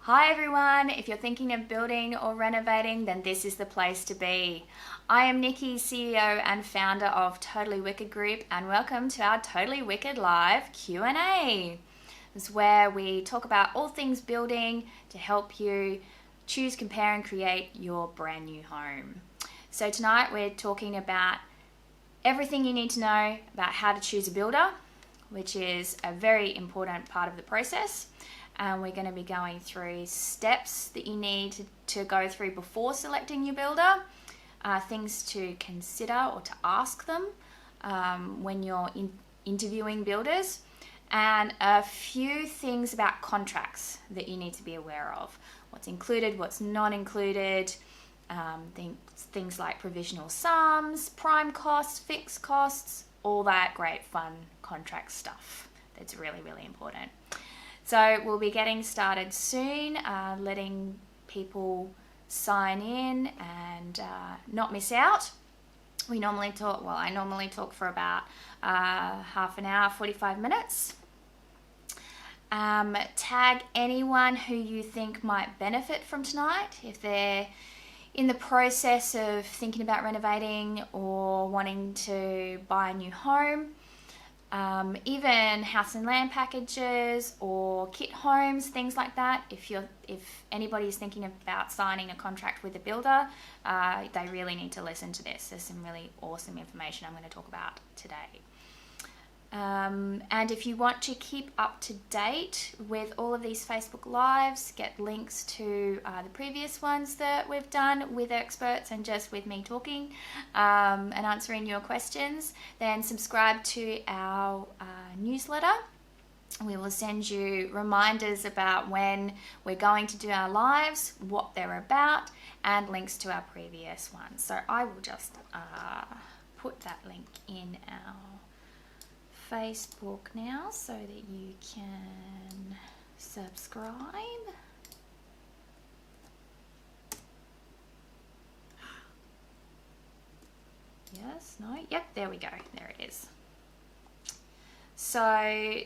Hi everyone, if you're thinking of building or renovating, then this is the place to be. I am Nikki, CEO and founder of Totally Wicked Group, and welcome to our Totally Wicked Live Q&A. This is where we talk about all things building to help you choose, compare and create your brand new home. So tonight we're talking about everything you need to know about how to choose a builder, which is a very important part of the process. And we're going to be going through steps that you need to go through before selecting your builder, things to consider or to ask them when you're interviewing builders, and a few things about contracts that you need to be aware of. What's included, what's not included, things like provisional sums, prime costs, fixed costs, all that great fun contract stuff that's really, really important. So we'll be getting started soon, letting people sign in and not miss out. I normally talk for about half an hour, 45 minutes. Tag anyone who you think might benefit from tonight if they're in the process of thinking about renovating or wanting to buy a new home. Even house and land packages or kit homes, things like that. If anybody is thinking about signing a contract with a builder, they really need to listen to this. There's some really awesome information I'm going to talk about today. And if you want to keep up to date with all of these Facebook Lives, get links to the previous ones that we've done with experts and just with me talking and answering your questions, then subscribe to our newsletter. We will send you reminders about when we're going to do our lives, what they're about, and links to our previous ones. So I will just put that link in our Facebook now so that you can subscribe. Yes, no, yep, there we go, there it is. So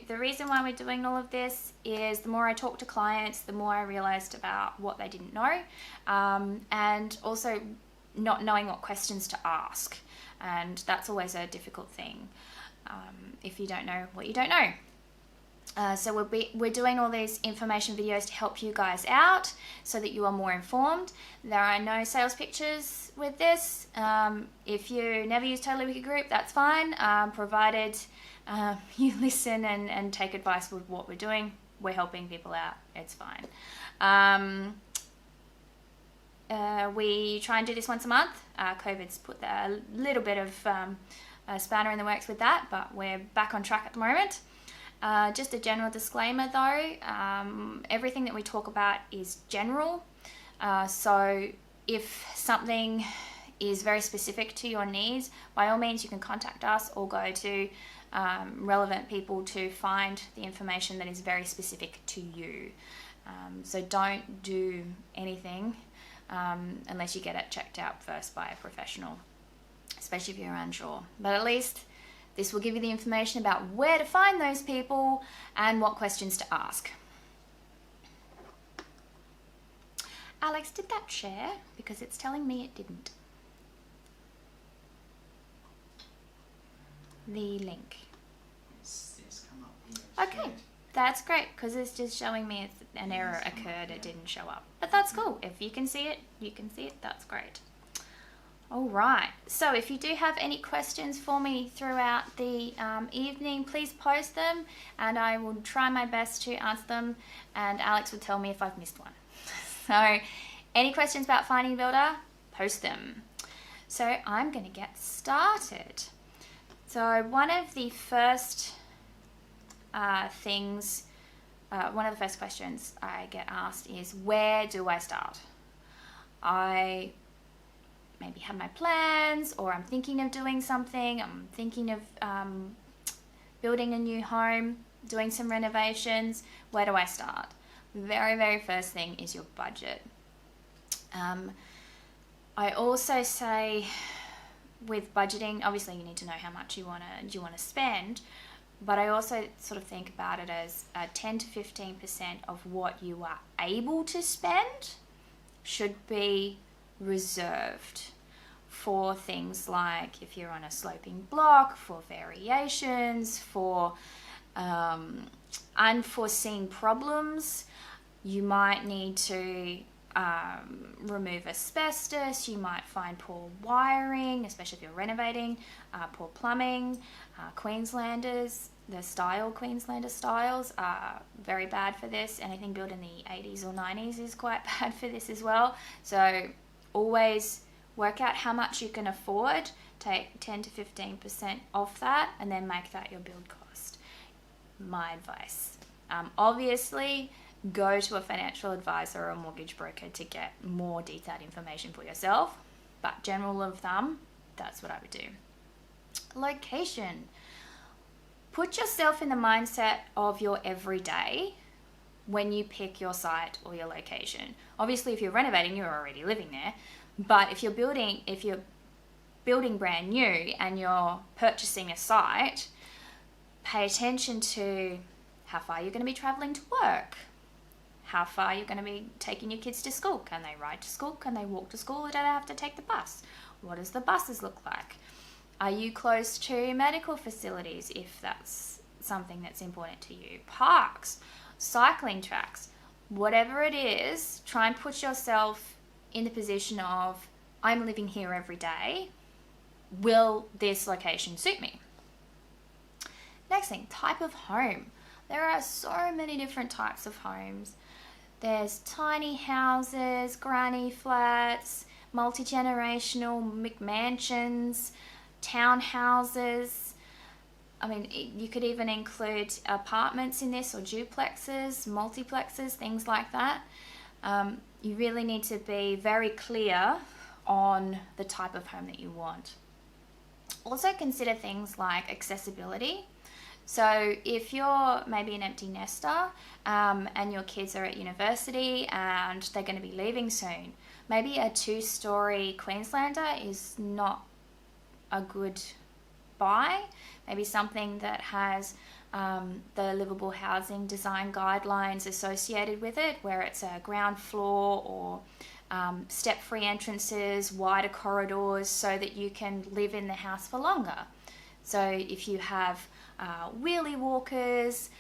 the reason why we're doing all of this is the more I talk to clients, the more I realized about what they didn't know, and also not knowing what questions to ask, and that's always a difficult thing. If you don't know what you don't know. So we're doing all these information videos to help you guys out so that you are more informed. There are no sales pitches with this. If you never use Totally Wicked Group, that's fine, provided you listen and take advice with what we're doing. We're helping people out, it's fine. We try and do this once a month. COVID's put a little bit of a spanner in the works with that, but we're back on track at the moment. Just a general disclaimer though, everything that we talk about is general. So if something is very specific to your needs, by all means you can contact us or go to relevant people to find the information that is very specific to you. So don't do anything unless you get it checked out first by a professional, especially if you're unsure. But at least this will give you the information about where to find those people and what questions to ask. Alex, did that share? Because it's telling me it didn't. The link. It's come up here. Okay, that's great, because it's just showing me an error occurred, it didn't show up. But that's cool. If you can see it, you can see it, that's great. All right, so if you do have any questions for me throughout the evening, please post them and I will try my best to answer them, and Alex will tell me if I've missed one. So any questions about finding a builder, post them. So I'm going to get started. So one of the first one of the first questions I get asked is, where do I start? I maybe have my plans, or I'm thinking of doing something, I'm thinking of building a new home, doing some renovations. Where do I start? The very, very first thing is your budget. I also say with budgeting, obviously you need to know how much you want to spend, but I also sort of think about it as 10 to 15% of what you are able to spend should be reserved for things like if you're on a sloping block, for variations, for unforeseen problems. You might need to remove asbestos, you might find poor wiring, especially if you're renovating, poor plumbing. Queenslanders, Queenslander styles are very bad for this. Anything built in the 80s or 90s is quite bad for this as well. So always work out how much you can afford, take 10 to 15% off that, and then make that your build cost. My advice. Obviously, go to a financial advisor or a mortgage broker to get more detailed information for yourself, but general rule of thumb, that's what I would do. Location. Put yourself in the mindset of your everyday when you pick your site or your location. Obviously, if you're renovating, you're already living there, but if you're building brand new and you're purchasing a site, pay attention to how far you're going to be traveling to work, how far you're going to be taking your kids to school. Can they ride to school? Can they walk to school? Or do they have to take the bus? What does the buses look like? Are you close to medical facilities if that's something that's important to you? Parks, cycling tracks, whatever it is, try and put yourself in the position of, I'm living here every day. Will this location suit me? Next thing, type of home. There are so many different types of homes. There's tiny houses, granny flats, multi-generational McMansions, townhouses. I mean, you could even include apartments in this, or duplexes, multiplexes, things like that. You really need to be very clear on the type of home that you want. Also consider things like accessibility. So if you're maybe an empty nester and your kids are at university and they're going to be leaving soon, maybe a 2-story Queenslander is not a good buy. Maybe something that has the livable housing design guidelines associated with it, where it's a ground floor or step-free entrances, wider corridors, so that you can live in the house for longer. So if you have wheelie walkers,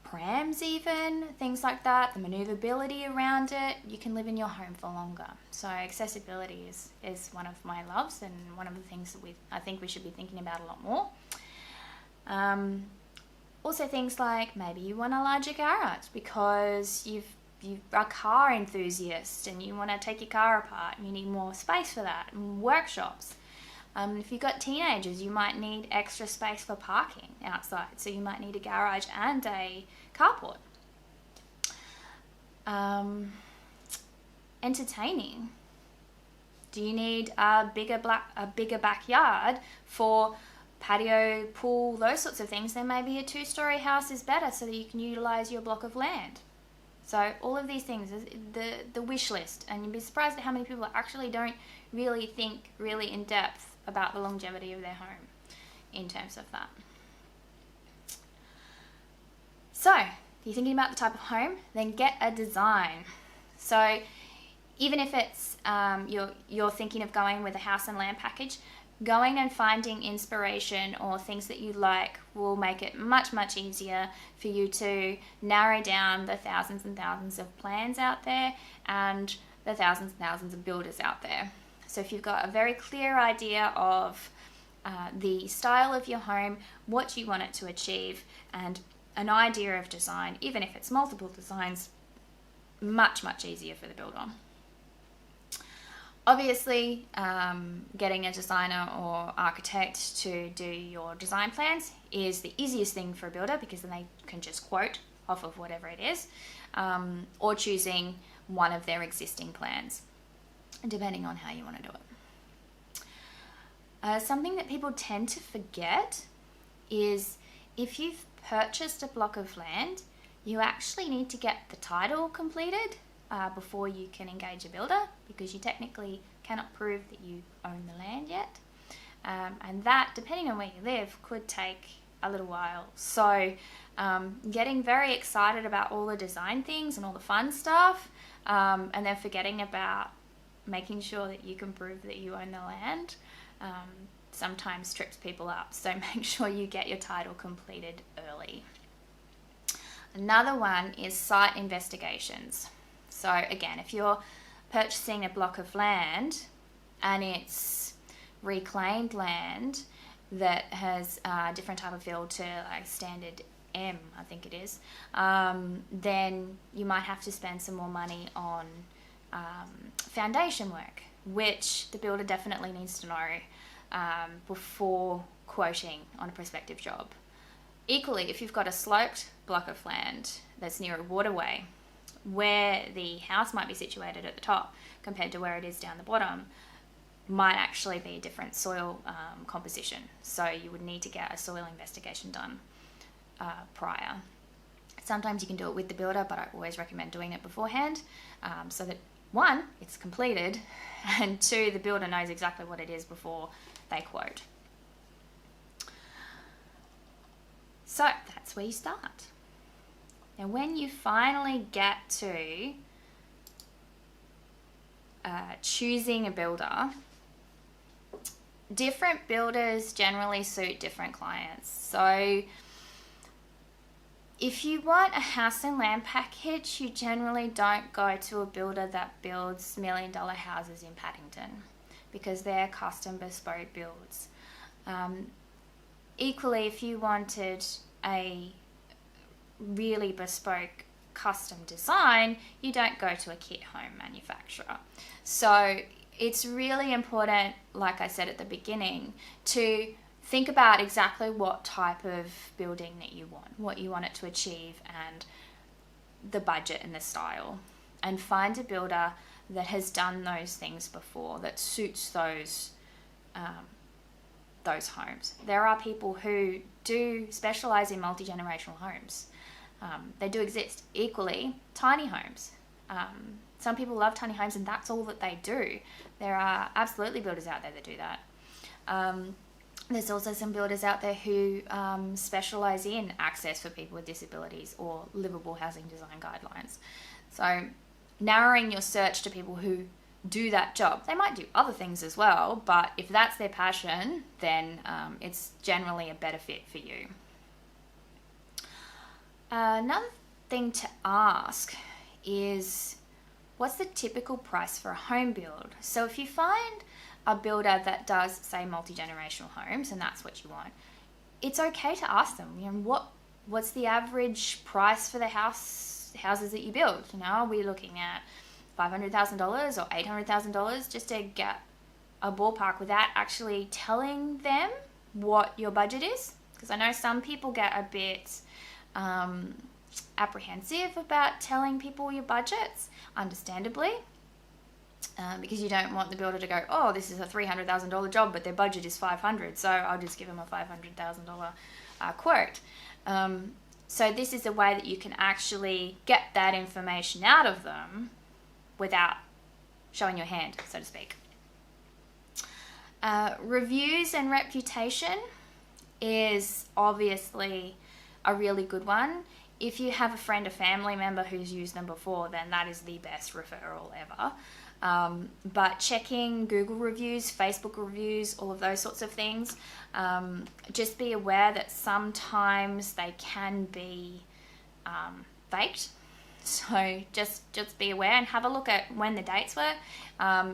prams even, things like that, the manoeuvrability around it, you can live in your home for longer. So accessibility is one of my loves, and one of the things that I think we should be thinking about a lot more. Also things like maybe you want a larger garage because you're a car enthusiast and you want to take your car apart and you need more space for that, and workshops. If you've got teenagers, you might need extra space for parking outside, so you might need a garage and a carport. Entertaining. Do you need a bigger backyard for patio, pool, those sorts of things? Then maybe a 2-story house is better so that you can utilize your block of land. So all of these things, the wish list, and you'd be surprised at how many people actually don't really think really in depth about the longevity of their home in terms of that. So if you're thinking about the type of home, then get a design. So even if it's you're thinking of going with a house and land package, going and finding inspiration or things that you like will make it much, much easier for you to narrow down the thousands and thousands of plans out there and the thousands and thousands of builders out there. So if you've got a very clear idea of the style of your home, what you want it to achieve, and an idea of design, even if it's multiple designs, much, much easier for the builder. Obviously, getting a designer or architect to do your design plans is the easiest thing for a builder, because then they can just quote off of whatever it is, or choosing one of their existing plans, depending on how you want to do it. Something that people tend to forget is if you've purchased a block of land, you actually need to get the title completed before you can engage a builder, because you technically cannot prove that you own the land yet. And that, depending on where you live, could take a little while. So getting very excited about all the design things and all the fun stuff, and then forgetting about making sure that you can prove that you own the land, sometimes trips people up. So make sure you get your title completed early. Another one is site investigations. So again, if you're purchasing a block of land and it's reclaimed land that has a different type of field to like standard M, I think it is, then you might have to spend some more money on foundation work, which the builder definitely needs to know before quoting on a prospective job. Equally, if you've got a sloped block of land that's near a waterway, where the house might be situated at the top compared to where it is down the bottom, might actually be a different soil composition. So you would need to get a soil investigation done prior. Sometimes you can do it with the builder, but I always recommend doing it beforehand, so that one, it's completed, and two, the builder knows exactly what it is before they quote. So that's where you start. Now when you finally get to choosing a builder, different builders generally suit different clients. So if you want a house and land package, you generally don't go to a builder that builds $1 million houses in Paddington, because they're custom bespoke builds. Equally, if you wanted a really bespoke custom design, you don't go to a kit home manufacturer. So it's really important, like I said at the beginning, to think about exactly what type of building that you want, what you want it to achieve, and the budget and the style. And find a builder that has done those things before, that suits those homes. There are people who do specialize in multi-generational homes. They do exist. Equally, tiny homes. Some people love tiny homes and that's all that they do. There are absolutely builders out there that do that. There's also some builders out there who specialize in access for people with disabilities or livable housing design guidelines. So narrowing your search to people who do that job. They might do other things as well, but if that's their passion, then it's generally a better fit for you. Another thing to ask is, what's the typical price for a home build? So if you find a builder that does, say, multi-generational homes, and that's what you want, it's okay to ask them, you know, what's the average price for the houses that you build? You know, are we looking at $500,000 or $800,000, just to get a ballpark without actually telling them what your budget is? Because I know some people get a bit apprehensive about telling people your budgets, understandably, because you don't want the builder to go, oh, this is a $300,000 job, but their budget is $500,000, so I'll just give them a $500,000 quote. So this is a way that you can actually get that information out of them without showing your hand, so to speak. Reviews and reputation is obviously a really good one. If you have a friend or family member who's used them before, then that is the best referral ever. But checking Google reviews, Facebook reviews, all of those sorts of things, just be aware that sometimes they can be faked. So just be aware and have a look at when the dates were.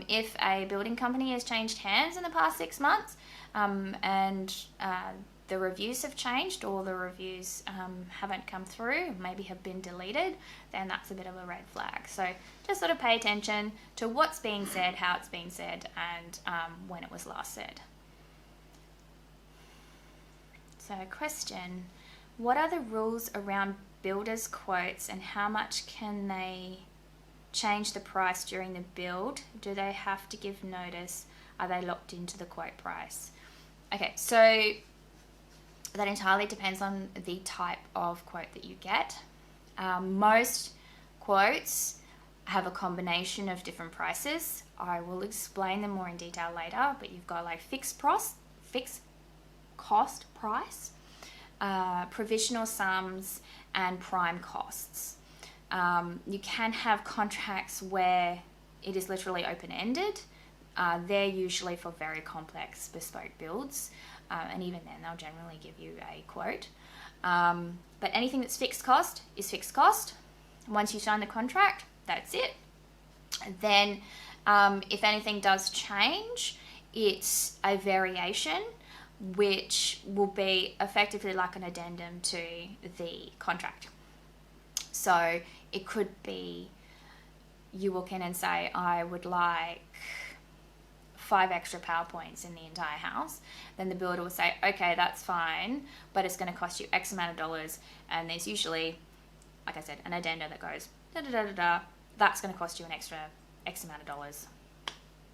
If a building company has changed hands in the past 6 months and the reviews have changed, or the reviews haven't come through, maybe have been deleted, then that's a bit of a red flag. So just sort of pay attention to what's being said, how it's being said, and when it was last said. So question, what are the rules around builders' quotes, and how much can they change the price during the build? Do they have to give notice? Are they locked into the quote price? Okay, so that entirely depends on the type of quote that you get. Most quotes have a combination of different prices. I will explain them more in detail later, but you've got like fixed fixed cost price, provisional sums, and prime costs. You can have contracts where it is literally open-ended. They're usually for very complex bespoke builds, and even then they'll generally give you a quote. But anything that's fixed cost is fixed cost. Once you sign the contract, that's it. Then if anything does change, it's a variation, which will be effectively like an addendum to the contract. So it could be you walk in and say, I would like 5 extra PowerPoints in the entire house. Then the builder will say, okay, that's fine, but it's going to cost you X amount of dollars. And there's usually, like I said, an addendum that goes, da da da da da. That's going to cost you an extra X amount of dollars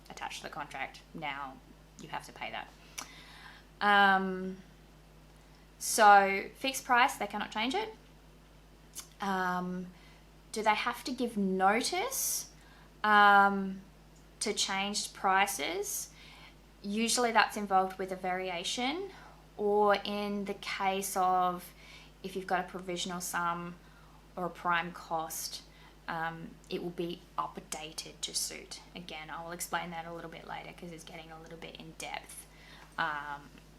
attached to the contract. Now you have to pay that. So fixed price, they cannot change it. Do they have to give notice to changed prices? Usually that's involved with a variation, or in the case of if you've got a provisional sum or a prime cost, it will be updated to suit. Again, I will explain that a little bit later because it's getting a little bit in depth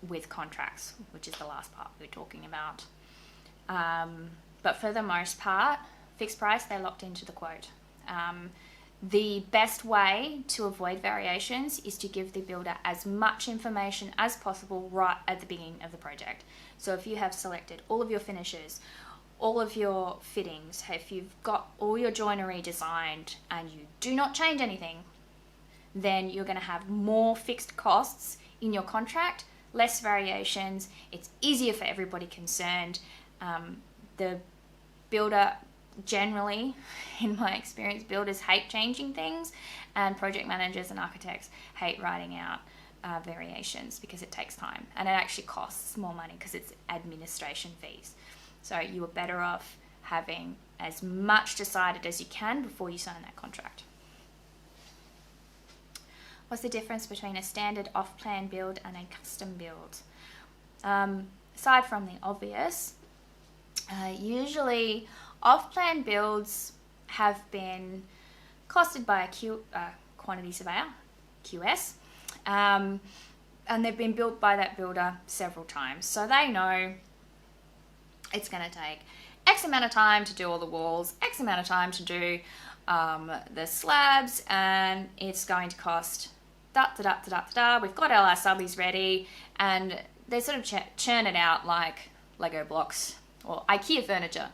with contracts, which is the last part we're talking about. But for the most part, fixed price, they're locked into the quote. The best way to avoid variations is to give the builder as much information as possible right at the beginning of the project. So if you have selected all of your finishes, all of your fittings, if you've got all your joinery designed and you do not change anything, then you're going to have more fixed costs in your contract, less variations. It's easier for everybody concerned. The builder, generally, in my experience, builders hate changing things, and project managers and architects hate writing out variations because it takes time and it actually costs more money because it's administration fees. So you are better off having as much decided as you can before you sign that contract. What's the difference between a standard off-plan build and a custom build? Aside from the obvious, usually off-plan builds have been costed by a quantity surveyor, QS, and they've been built by that builder several times. So they know it's going to take X amount of time to do all the walls, X amount of time to do the slabs, and it's going to cost da-da-da-da-da-da. We've got all our subbies ready, and they sort of churn it out like Lego blocks or IKEA furniture,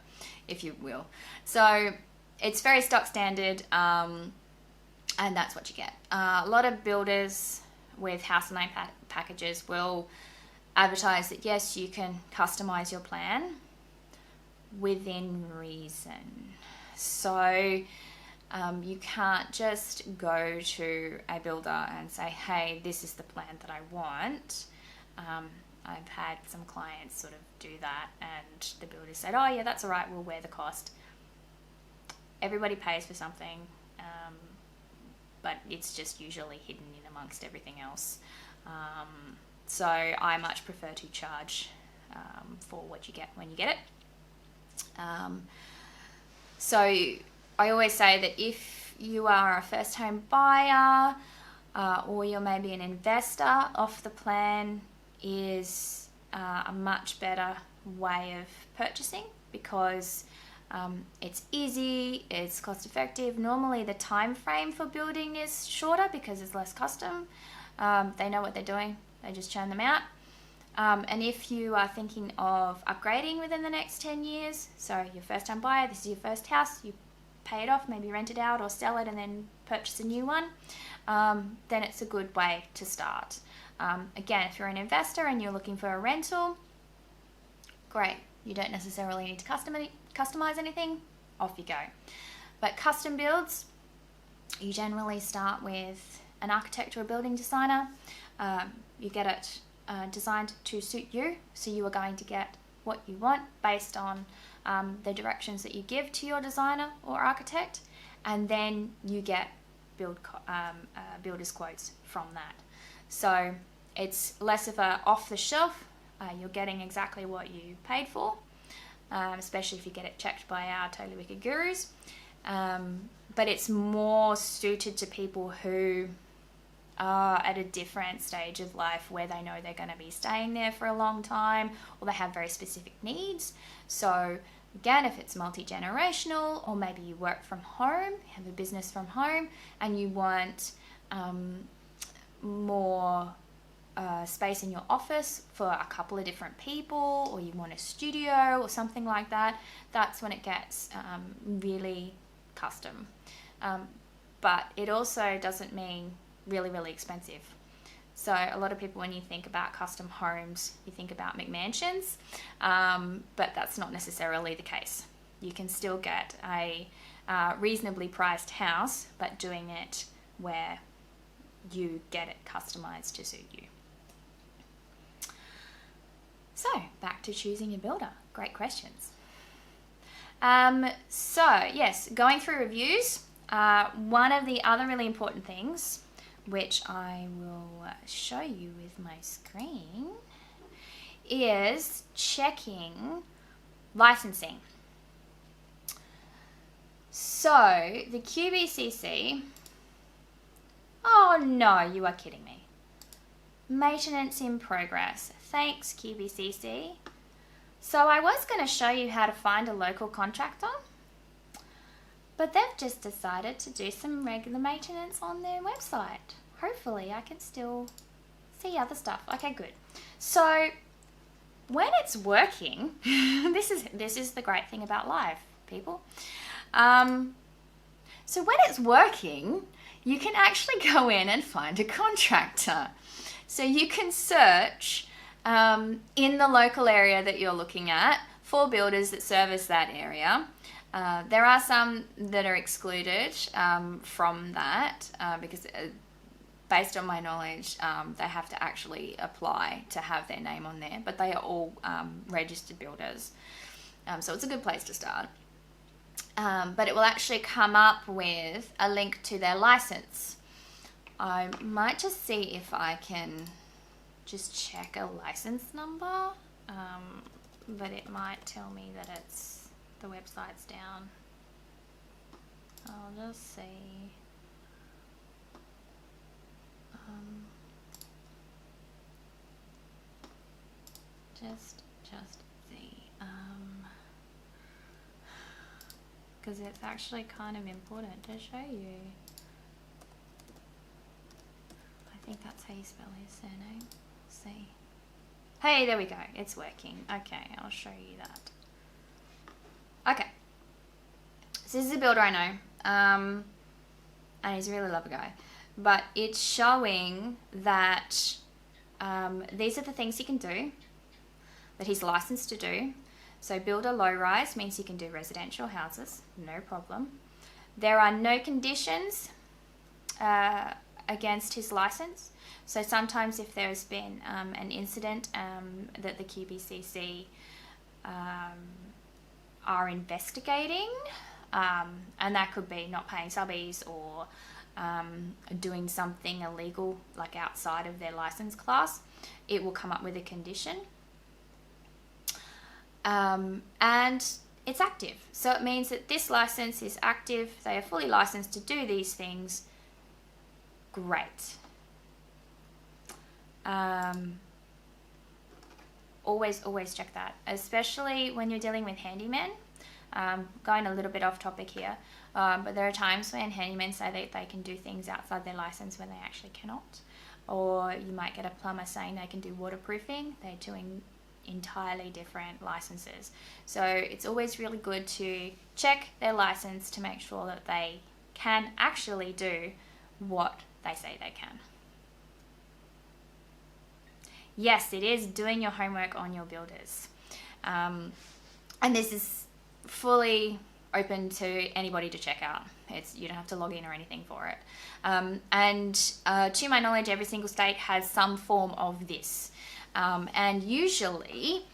if you will. So it's very stock standard, and that's what you get. A lot of builders with house and land packages will advertise that yes, you can customize your plan within reason. So you can't just go to a builder and say, hey, this is the plan that I want. I've had some clients sort of do that, and the builder said, oh yeah, that's all right, we'll wear the cost. Everybody pays for something, but it's just usually hidden in amongst everything else. So I much prefer to charge for what you get when you get it. So I always say that if you are a first home buyer or you're maybe an investor, off the plan is a much better way of purchasing because it's easy, it's cost effective. Normally the time frame for building is shorter because it's less custom. They know what they're doing, they just churn them out. And if you are thinking of upgrading within the next 10 years, so you're first time buyer, this is your first house, you pay it off, maybe rent it out or sell it and then purchase a new one, then it's a good way to start. Again, if you're an investor and you're looking for a rental, great, you don't necessarily need to customize anything, off you go. But custom builds, you generally start with an architect or a building designer. You get it designed to suit you, so you are going to get what you want based on the directions that you give to your designer or architect, and then you get builder's quotes from that. So It's less of a off the shelf. You're getting exactly what you paid for, especially if you get it checked by our Totally Wicked gurus. But it's more suited to people who are at a different stage of life where they know they're going to be staying there for a long time, or they have very specific needs. So again, if it's multi-generational, or maybe you work from home, you have a business from home, and you want more space in your office for a couple of different people, or you want a studio or something like that, that's when it gets really custom. But it also doesn't mean really, really expensive. So a lot of people, when you think about custom homes, you think about McMansions, but that's not necessarily the case. You can still get a reasonably priced house, but doing it where you get it customized to suit you. So back to choosing your builder. Great questions. So yes, going through reviews, one of the other really important things, which I will show you with my screen, is checking licensing. So the QACC, oh no, you are kidding me. Maintenance in progress. Thanks, QACC. So I was going to show you how to find a local contractor, but they've just decided to do some regular maintenance on their website. Hopefully I can still see other stuff. Okay, good. So when it's working, this is the great thing about live, people. So when it's working, you can actually go in and find a contractor. So you can search in the local area that you're looking at for builders that service that area. There are some that are excluded from that because based on my knowledge, they have to actually apply to have their name on there, but they are all registered builders. So it's a good place to start. But it will actually come up with a link to their license. I might just see if I can just check a license number, but it might tell me that it's the website's down. I'll just see. Just see. Because it's actually kind of important to show you. I think that's how you spell his surname. See. Hey, there we go. It's working. Okay, I'll show you that. Okay. So this is a builder I know. And he's a really lovely guy. But it's showing that these are the things he can do, that he's licensed to do. So builder low rise means he can do residential houses, no problem. There are no conditions against his license. So sometimes if there's been an incident that the QACC are investigating, and that could be not paying subbies or doing something illegal like outside of their license class, it will come up with a condition. And it's active. So it means that this license is active. They are fully licensed to do these things. Great. Always check that, especially when you're dealing with handymen. Going a little bit off topic here, but there are times when handymen say that they can do things outside their license when they actually cannot. Or you might get a plumber saying they can do waterproofing. They're doing entirely different licenses. So it's always really good to check their license to make sure that they can actually do what they say they can. Yes, it is doing your homework on your builders. And this is fully open to anybody to check out. You don't have to log in or anything for it. And to my knowledge, every single state has some form of this. And usually,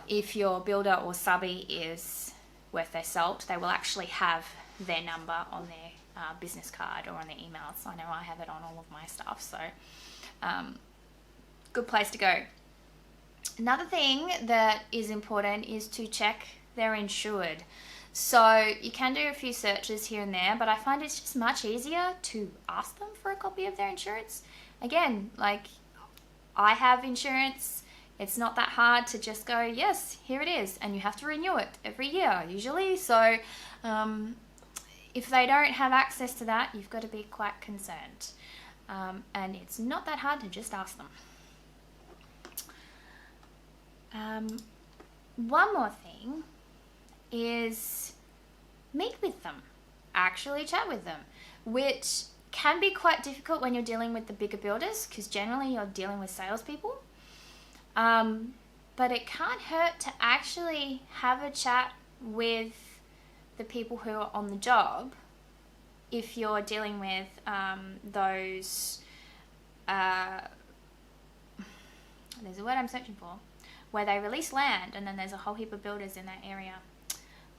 if your builder or subby is worth their salt, they will actually have their number on their business card or on their emails. I know I have it on all of my stuff. So good place to go. Another thing that is important is to check they're insured. So you can do a few searches here and there, but I find it's just much easier to ask them for a copy of their insurance. Again, like, I have insurance. It's not that hard to just go, yes, here it is, and you have to renew it every year usually. So if they don't have access to that, you've got to be quite concerned. And it's not that hard to just ask them. One more thing is meet with them, actually chat with them, which can be quite difficult when you're dealing with the bigger builders, because generally you're dealing with salespeople. But it can't hurt to actually have a chat with the people who are on the job if you're dealing with those, there's a word I'm searching for, where they release land and then there's a whole heap of builders in that area.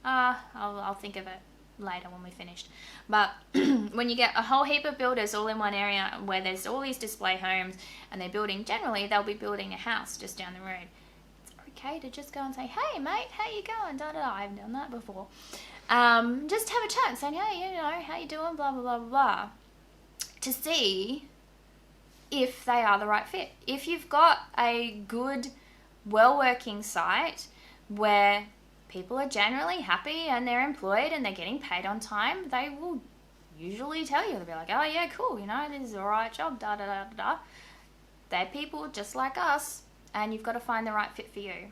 I'll think of it later when we're finished. But when you get a whole heap of builders all in one area where there's all these display homes and they're building, generally they'll be building a house just down the road. It's okay to just go and say, hey mate, how you going? Da, da, da. I've done that before. Just have a chat and say, hey, you know, how you doing? Blah, blah, blah, blah, blah. To see if they are the right fit. If you've got a good, well-working site where people are generally happy and they're employed and they're getting paid on time, they will usually tell you. They'll be like, oh yeah, cool, you know, this is a right job, da da da da da. They're people just like us, and you've got to find the right fit for you.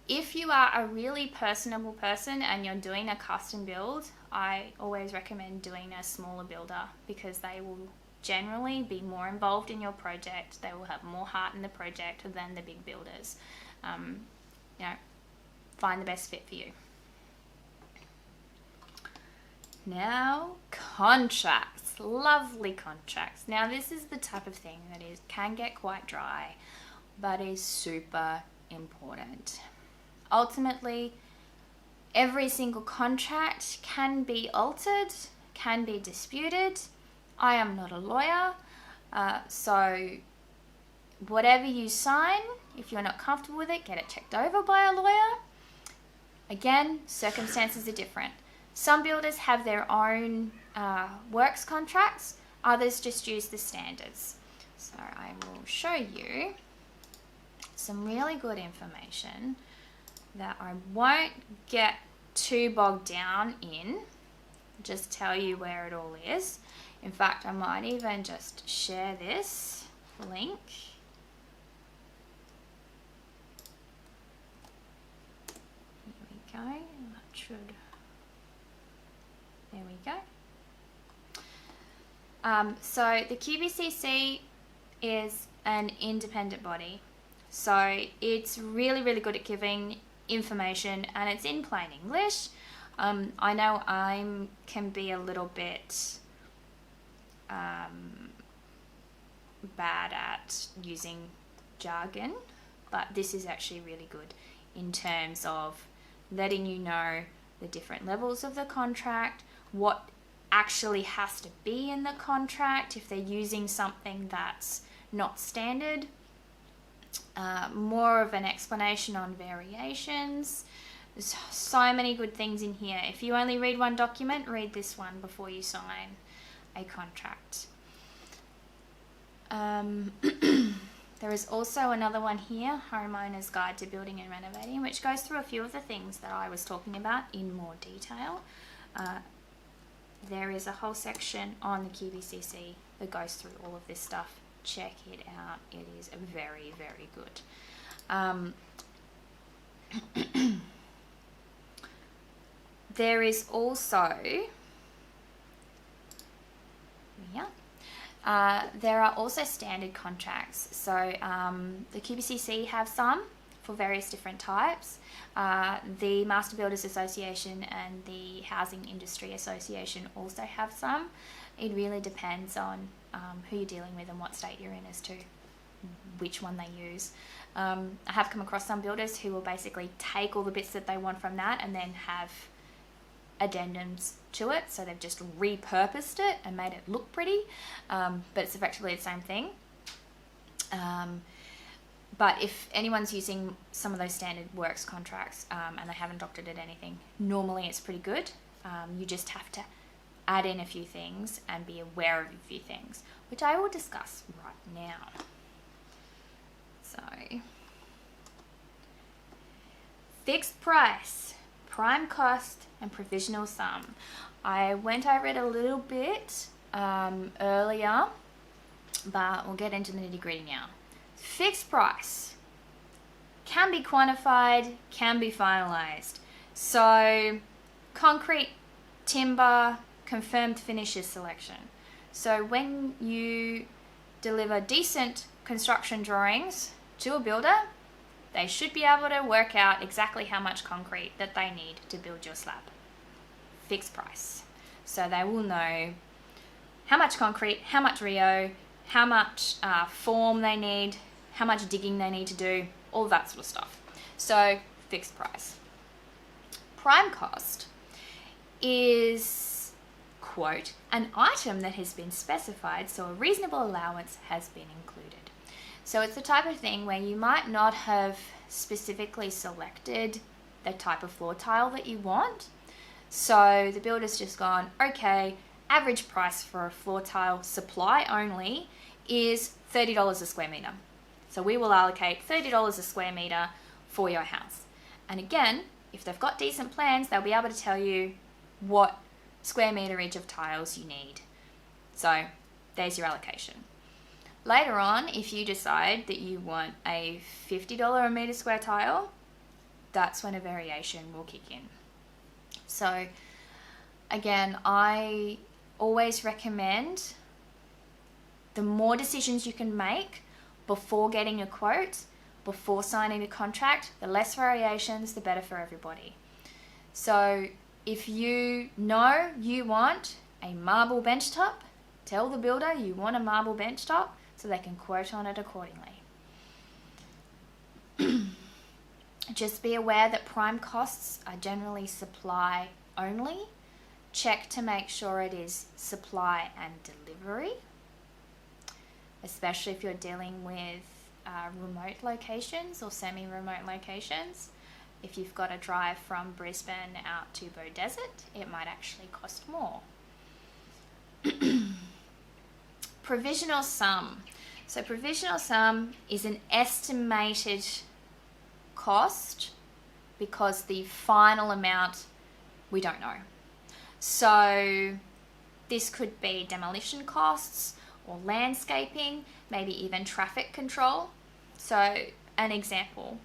If you are a really personable person and you're doing a custom build, I always recommend doing a smaller builder, because they will generally be more involved in your project. They will have more heart in the project than the big builders. You know, find the best fit for you. Now, contracts. Lovely contracts. Now, this is the type of thing that can get quite dry, but is super important. Ultimately, every single contract can be altered, can be disputed. I am not a lawyer, so whatever you sign, if you're not comfortable with it, get it checked over by a lawyer. Again, circumstances are different. Some builders have their own works contracts, others just use the standards. So I will show you some really good information that I won't get too bogged down in, just tell you where it all is. In fact, I might even just share this link. Here we go. That should. There we go. So the QACC is an independent body. So it's really, really good at giving information, and it's in plain English. I know I can be a little bit bad at using jargon, but this is actually really good in terms of letting you know the different levels of the contract, what actually has to be in the contract if they're using something that's not standard, more of an explanation on variations. There's so many good things in here. If you only read one document, read this one before you sign a contract. There is also another one here, Homeowner's Guide to Building and Renovating, which goes through a few of the things that I was talking about in more detail. There is a whole section on the QACC that goes through all of this stuff. Check it out. It is very, very good. There is also, there are also standard contracts. So the QACC have some for various different types. The Master Builders Association and the Housing Industry Association also have some. It really depends on who you're dealing with and what state you're in as to which one they use. I have come across some builders who will basically take all the bits that they want from that and then have addendums to it, so they've just repurposed it and made it look pretty, but it's effectively the same thing. But if anyone's using some of those standard works contracts and they haven't doctored anything, normally it's pretty good. You just have to add in a few things and be aware of a few things, which I will discuss right now. So, fixed price, prime cost, and provisional sum. I went over it a little bit earlier, but we'll get into the nitty-gritty now. Fixed price can be quantified, can be finalized. So, concrete, timber, confirmed finishes selection. So when you deliver decent construction drawings to a builder, they should be able to work out exactly how much concrete that they need to build your slab. Fixed price. So they will know how much concrete, how much Rio, how much form they need, how much digging they need to do, all that sort of stuff. So fixed price. Prime cost is, quote, an item that has been specified so a reasonable allowance has been included. So it's the type of thing where you might not have specifically selected the type of floor tile that you want. So the builder's just gone, okay, average price for a floor tile supply only is $30 a square meter. So we will allocate $30 a square meter for your house. And again, if they've got decent plans, they'll be able to tell you what square meterage of tiles you need. So there's your allocation. Later on, if you decide that you want a $50 a meter square tile, that's when a variation will kick in. So again, I always recommend the more decisions you can make before getting a quote, before signing a contract, the less variations, the better for everybody. So if you know you want a marble bench top, tell the builder you want a marble bench top so they can quote on it accordingly. Just be aware that prime costs are generally supply only. Check to make sure it is supply and delivery, especially if you're dealing with remote locations or semi-remote locations. If you've got to drive from Brisbane out to Bow Desert, it might actually cost more. Provisional sum. So provisional sum is an estimated cost because the final amount we don't know. So this could be demolition costs or landscaping, maybe even traffic control. So an example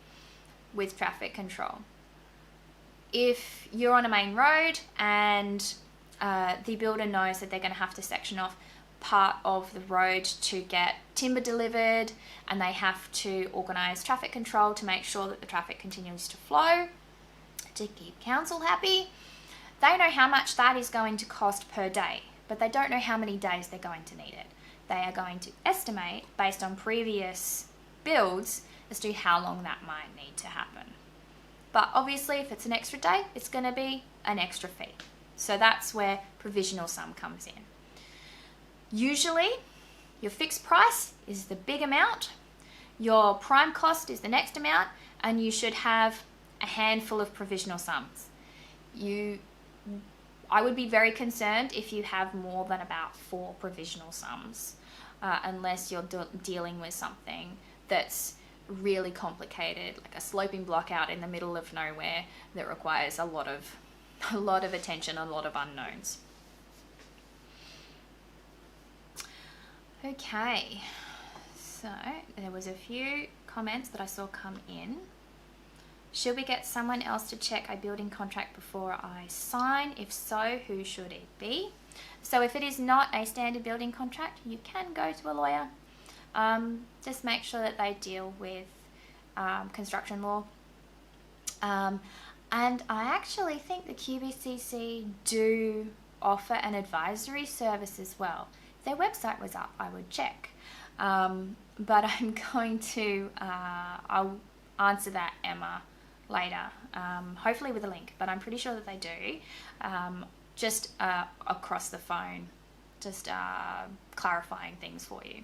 with traffic control. If you're on a main road and the builder knows that they're going to have to section off part of the road to get timber delivered, and they have to organise traffic control to make sure that the traffic continues to flow to keep council happy, they know how much that is going to cost per day, but they don't know how many days they're going to need it. They are going to estimate based on previous builds as to how long that might need to happen. But obviously if it's an extra day, it's going to be an extra fee. So that's where provisional sum comes in. Usually your fixed price is the big amount, your prime cost is the next amount, and you should have a handful of provisional sums. I would be very concerned if you have more than about 4 provisional sums, unless you're dealing with something that's really complicated, like a sloping block out in the middle of nowhere that requires a lot of attention, a lot of unknowns. Okay, so there was a few comments that I saw come in. Should we get someone else to check a building contract before I sign? If so, who should it be? So if it is not a standard building contract, you can go to a lawyer. Just make sure that they deal with construction law. And I actually think the QACC do offer an advisory service as well. If their website was up, I would check. But I'm going to, I'll answer that, Emma, later, hopefully with a link, but I'm pretty sure that they do, just across the phone, just clarifying things for you.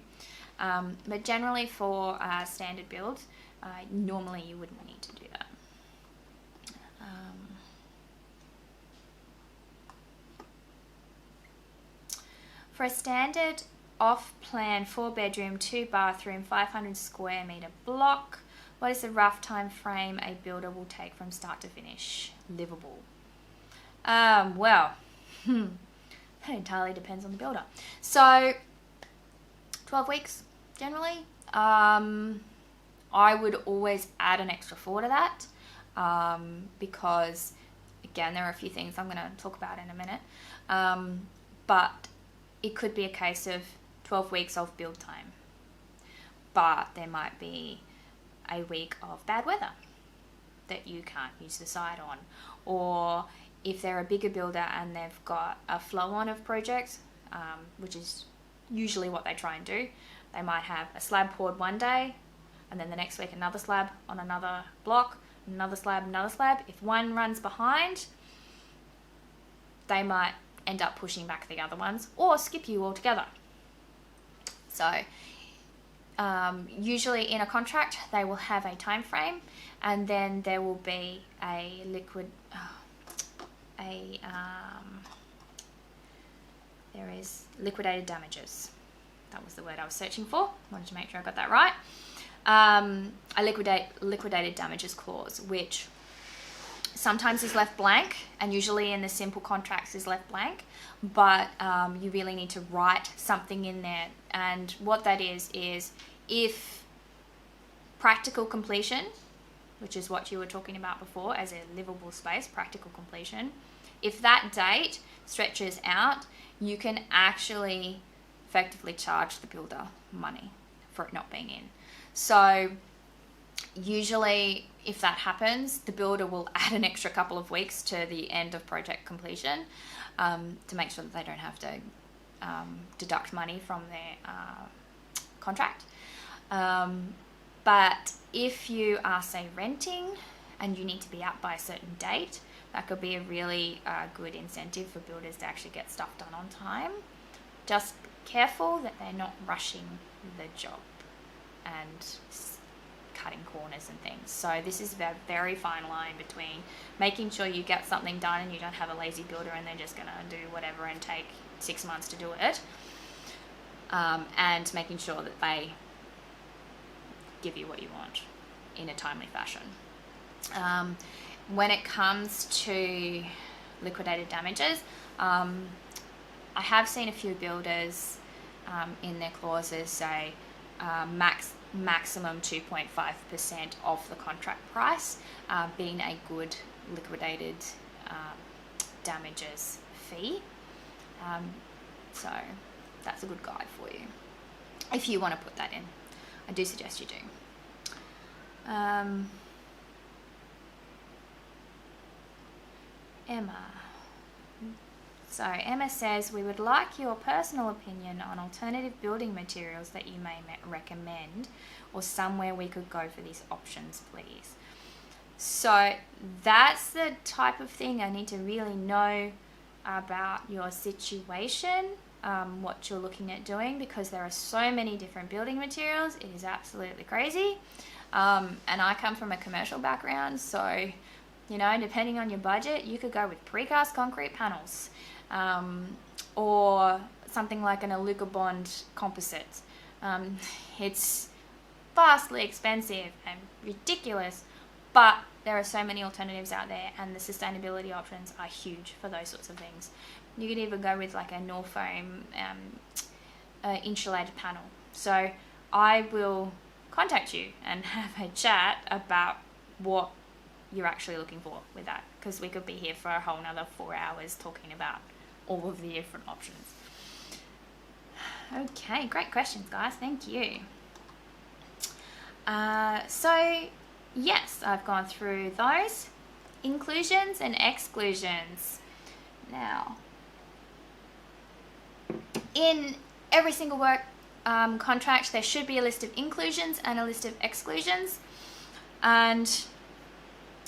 But generally for standard builds, normally you wouldn't need to do that. For a standard off-plan 4-bedroom, 2-bathroom, 500 square metre block, what is the rough time frame a builder will take from start to finish? Livable. Well, that entirely depends on the builder. So, 12 weeks, generally. I would always add an extra 4 to that, because, again, there are a few things I'm going to talk about in a minute. But it could be a case of 12 weeks of build time, but there might be a week of bad weather that you can't use the site on, or if they're a bigger builder and they've got a flow on of projects, which is usually what they try and do, they might have a slab poured one day and then the next week another slab on another block, another slab. If one runs behind, they might end up pushing back the other ones or skip you altogether. So usually in a contract they will have a time frame, and then there will be a there is liquidated damages. That was the word I was searching for. Wanted to make sure I got that right. A liquidated damages clause, which sometimes is left blank, and usually in the simple contracts is left blank, but you really need to write something in there. And what that is if practical completion, which is what you were talking about before as a livable space, practical completion, if that date stretches out, you can actually effectively charge the builder money for it not being in. So usually if that happens, the builder will add an extra couple of weeks to the end of project completion, to make sure that they don't have to deduct money from their contract. But if you are, say, renting and you need to be out by a certain date, that could be a really good incentive for builders to actually get stuff done on time. Just be careful that they're not rushing the job and cutting corners and things. So this is a very fine line between making sure you get something done and you don't have a lazy builder and they're just going to do whatever and take 6 months to do it, and making sure that they give you what you want in a timely fashion. When it comes to liquidated damages, I have seen a few builders in their clauses say maximum 2.5% of the contract price being a good liquidated damages fee. So that's a good guide for you if you want to put that in. I do suggest you do. Emma. So Emma says, we would like your personal opinion on alternative building materials that you may recommend, or somewhere we could go for these options, please. So that's the type of thing I need to really know about your situation, what you're looking at doing, because there are so many different building materials. It is absolutely crazy. And I come from a commercial background, so you know, depending on your budget, you could go with precast concrete panels, or something like an Aluka Bond composite. It's vastly expensive and ridiculous, but there are so many alternatives out there, and the sustainability options are huge for those sorts of things. You could even go with like a Norfoam insulated panel. So I will contact you and have a chat about what you're actually looking for with that, because we could be here for a whole nother 4 hours talking about all of the different options. Okay, great questions, guys. Thank you. So yes, I've gone through those inclusions and exclusions. Now, in every single work contract, there should be a list of inclusions and a list of exclusions, and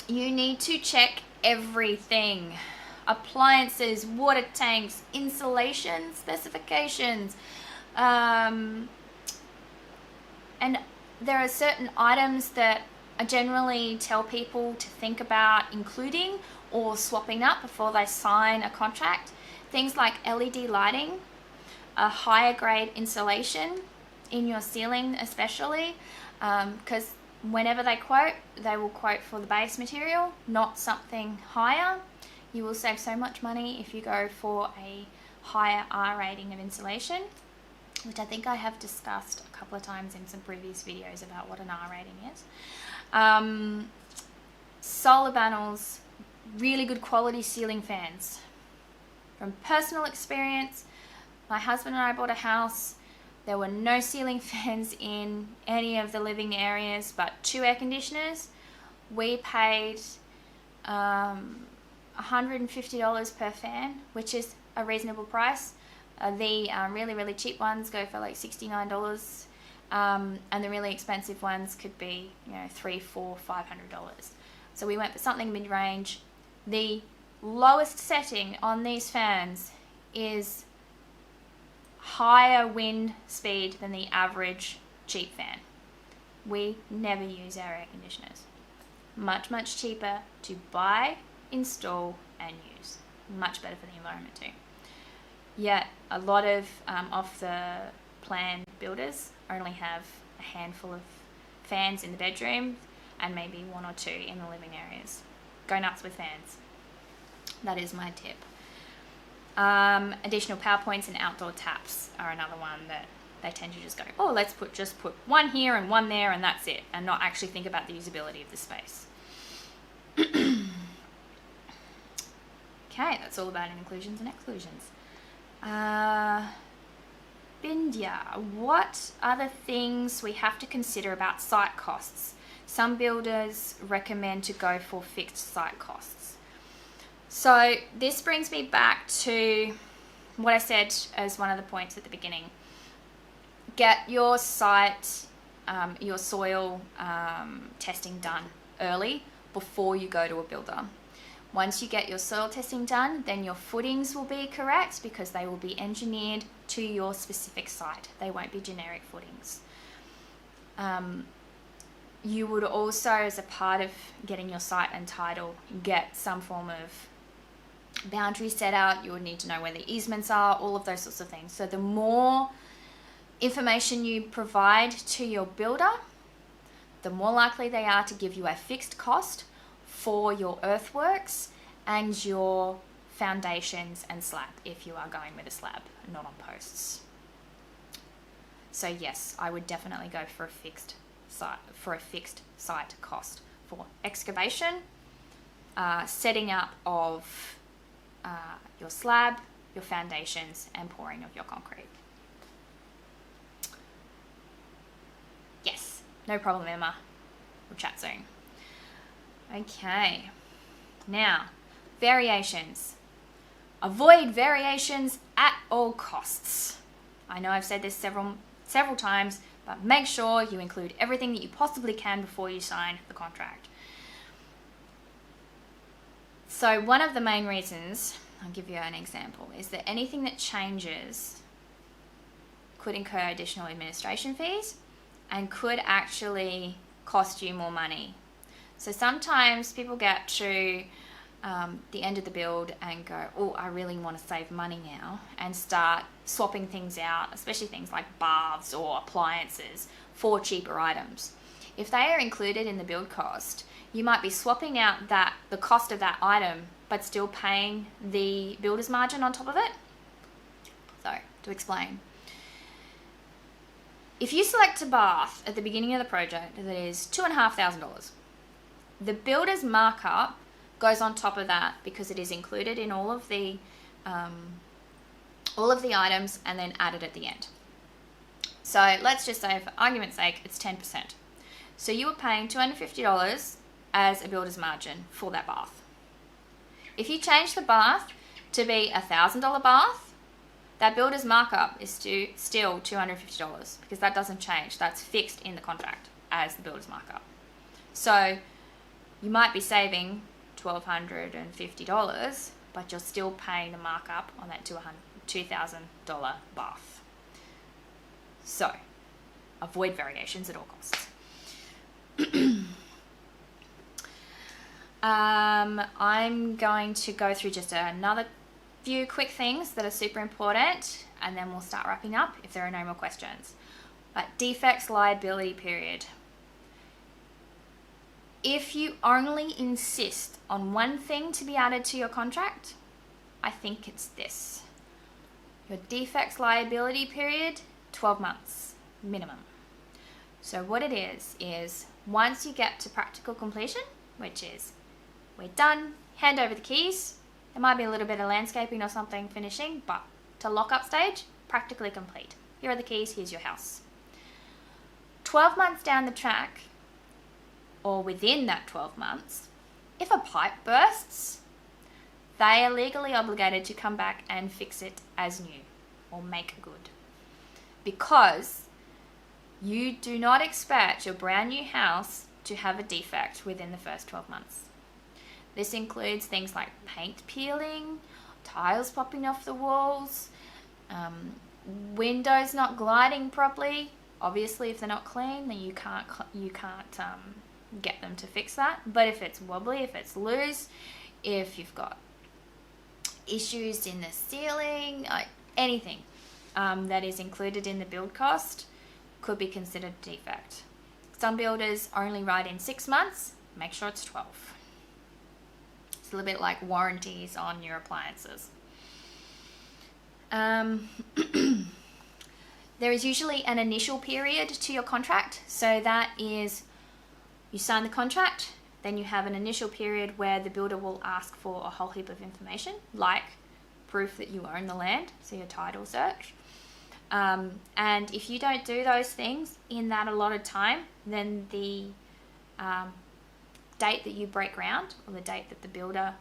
you need to check everything. Appliances, water tanks, insulation specifications, And there are certain items that I generally tell people to think about including or swapping up before they sign a contract. Things like LED lighting, a higher grade insulation in your ceiling especially, because whenever they quote, they will quote for the base material, not something higher. You will save so much money if you go for a higher R rating of insulation, which I think I have discussed a couple of times in some previous videos about what an R rating is. Solar panels, really good quality ceiling fans. From personal experience, my husband and I bought a house. There were no ceiling fans in any of the living areas, but 2 air conditioners. We paid $150 per fan, which is a reasonable price. The really, really cheap ones go for like $69, and the really expensive ones could be, $300, $400, $500. So we went for something mid-range. The lowest setting on these fans is higher wind speed than the average cheap fan. We never use our air conditioners. Much, much cheaper to buy, install, and use. Much better for the environment too. Yet a lot of off-the-plan builders only have a handful of fans in the bedroom and maybe 1 or 2 in the living areas. Go nuts with fans. That is my tip. Additional power points and outdoor taps are another one that they tend to just go, oh, let's just put one here and one there and that's it, and not actually think about the usability of the space. Okay, that's all about inclusions and exclusions. Bindya, what are the things we have to consider about site costs? Some builders recommend to go for fixed site costs. So this brings me back to what I said as one of the points at the beginning. Get your site, your soil testing done early before you go to a builder. Once you get your soil testing done, then your footings will be correct because they will be engineered to your specific site. They won't be generic footings. You would also, as a part of getting your site and title, get some form of boundary set out. You would need to know where the easements are, all of those sorts of things. So the more information you provide to your builder, the more likely they are to give you a fixed cost for your earthworks and your foundations and slab, if you are going with a slab, not on posts. So yes, I would definitely go for a fixed site cost for excavation, setting up of your slab, your foundations, and pouring of your concrete. Yes, no problem, Emma. We'll chat soon. Okay, now variations. Avoid variations at all costs. I know I've said this several times, but make sure you include everything that you possibly can before you sign the contract. So one of the main reasons, I'll give you an example, is that anything that changes could incur additional administration fees and could actually cost you more money. So sometimes people get to the end of the build and go, oh, I really want to save money now, and start swapping things out, especially things like baths or appliances, for cheaper items. If they are included in the build cost, you might be swapping out the cost of that item, but still paying the builder's margin on top of it. So, to explain, if you select a bath at the beginning of the project that is $2,500, the builder's markup goes on top of that because it is included in all of the items and then added at the end. So let's just say, for argument's sake, it's 10%. So you were paying $250 as a builder's margin for that bath. If you change the bath to be $1,000 bath, that builder's markup is still $250 because that doesn't change. That's fixed in the contract as the builder's markup. So you might be saving $1,250, but you're still paying the markup on that $2,000 bath. So avoid variations at all costs. I'm going to go through just another few quick things that are super important, and then we'll start wrapping up if there are no more questions. But defects liability period. If you only insist on one thing to be added to your contract, I think it's this. Your defects liability period, 12 months minimum. So what it is once you get to practical completion, which is we're done, hand over the keys. There might be a little bit of landscaping or something finishing, but to lock-up stage, practically complete. Here are the keys, here's your house. 12 months down the track, or within that 12 months, if a pipe bursts, they are legally obligated to come back and fix it as new or make good. Because you do not expect your brand new house to have a defect within the first 12 months. This includes things like paint peeling, tiles popping off the walls, windows not gliding properly. Obviously, if they're not clean, then you can't get them to fix that. But if it's wobbly, if it's loose, if you've got issues in the ceiling, anything that is included in the build cost could be considered a defect. Some builders only write in 6 months. Make sure it's 12. It's a little bit like warranties on your appliances. There is usually an initial period to your contract. So that is, you sign the contract, then you have an initial period where the builder will ask for a whole heap of information, like proof that you own the land, so your title search. And if you don't do those things in that allotted time, then the date that you break ground, or the date that the builder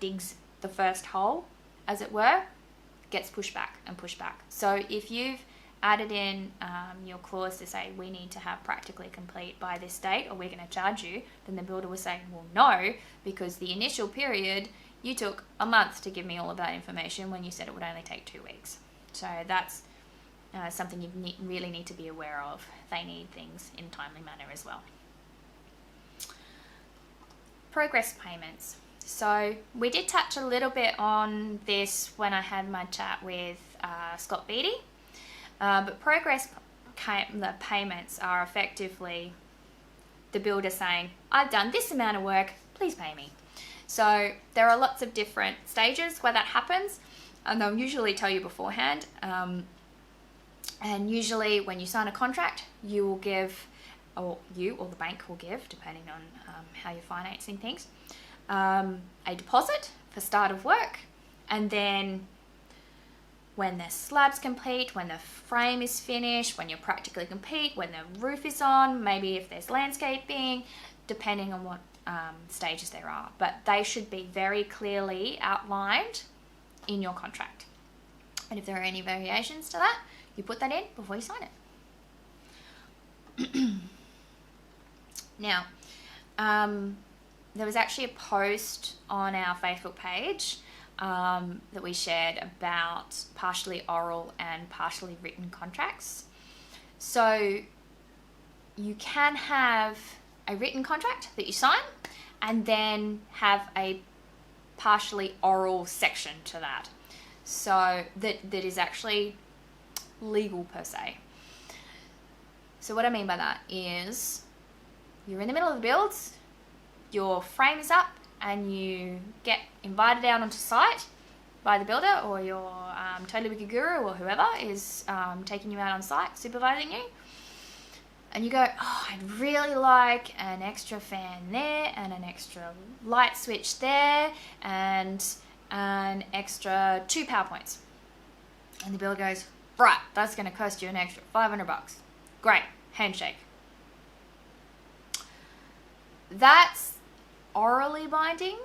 digs the first hole, as it were, gets pushed back and pushed back. So if you've added in your clause to say we need to have practically complete by this date or we're going to charge you, then the builder will say, well, no, because the initial period you took a month to give me all of that information when you said it would only take 2 weeks. So that's something you really need to be aware of. They need things in a timely manner as well. Progress payments. So we did touch a little bit on this when I had my chat with Scott Beatty. But progress payments are effectively the builder saying, I've done this amount of work, please pay me. So there are lots of different stages where that happens, and they'll usually tell you beforehand. And usually when you sign a contract, you will give, or you or the bank will give, depending on how you're financing things, a deposit for start of work, and then when the slab's complete, when the frame is finished, when you're practically complete, when the roof is on, maybe if there's landscaping, depending on what stages there are. But they should be very clearly outlined in your contract. And if there are any variations to that, you put that in before you sign it. Now, there was actually a post on our Facebook page that we shared about partially oral and partially written contracts. So you can have a written contract that you sign and then have a partially oral section to that. So that is actually legal per se. So what I mean by that is you're in the middle of the builds, your frame is up, and you get invited out onto site by the builder or your Totally Wicked Guru or whoever is taking you out on site, supervising you. And you go, oh, I'd really like an extra fan there and an extra light switch there and an extra 2 PowerPoints. And the builder goes, right, that's going to cost you an extra $500. Great, handshake. That's orally binding,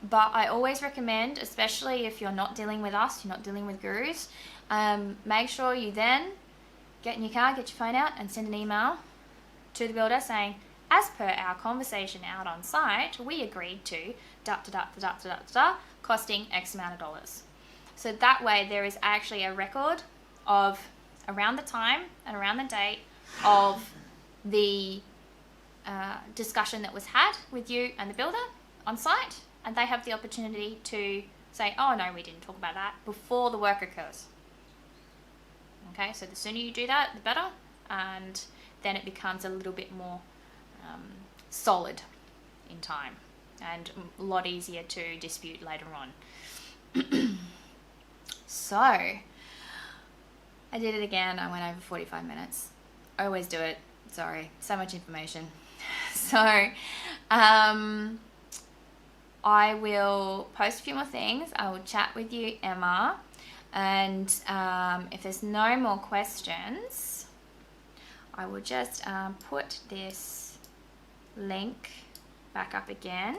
but I always recommend, especially if you're not dealing with us, you're not dealing with gurus, make sure you then get in your car, get your phone out and send an email to the builder saying, as per our conversation out on site, we agreed to costing X amount of dollars. So that way there is actually a record of around the time and around the date of the discussion that was had with you and the builder on site, and they have the opportunity to say, oh no, we didn't talk about that, before the work occurs. Okay, so the sooner you do that, the better, and then it becomes a little bit more solid in time and a lot easier to dispute later on. So, I did it again. I went over 45 minutes. I always do it. Sorry, so much information. So, I will post a few more things. I will chat with you, Emma. And if there's no more questions, I will just put this link back up again.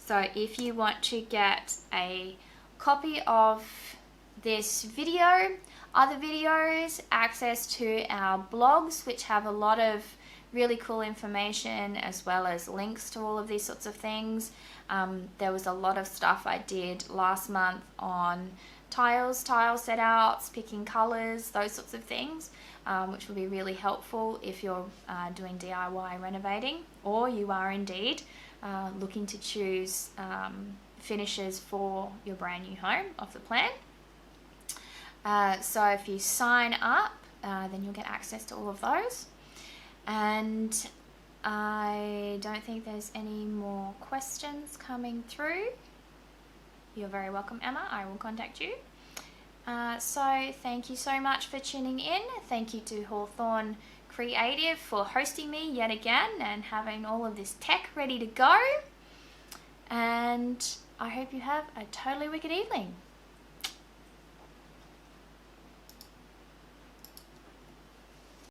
So if you want to get a copy of this video, other videos, access to our blogs, which have a lot of really cool information, as well as links to all of these sorts of things. There was a lot of stuff I did last month on tile setouts, picking colors, those sorts of things, which will be really helpful if you're doing DIY renovating, or you are indeed looking to choose finishes for your brand new home off the plan. So if you sign up, then you'll get access to all of those. And I don't think there's any more questions coming through. You're very welcome, Emma. I will contact you. So thank you so much for tuning in. Thank you to Hawthorne Creative for hosting me yet again and having all of this tech ready to go. And I hope you have a totally wicked evening.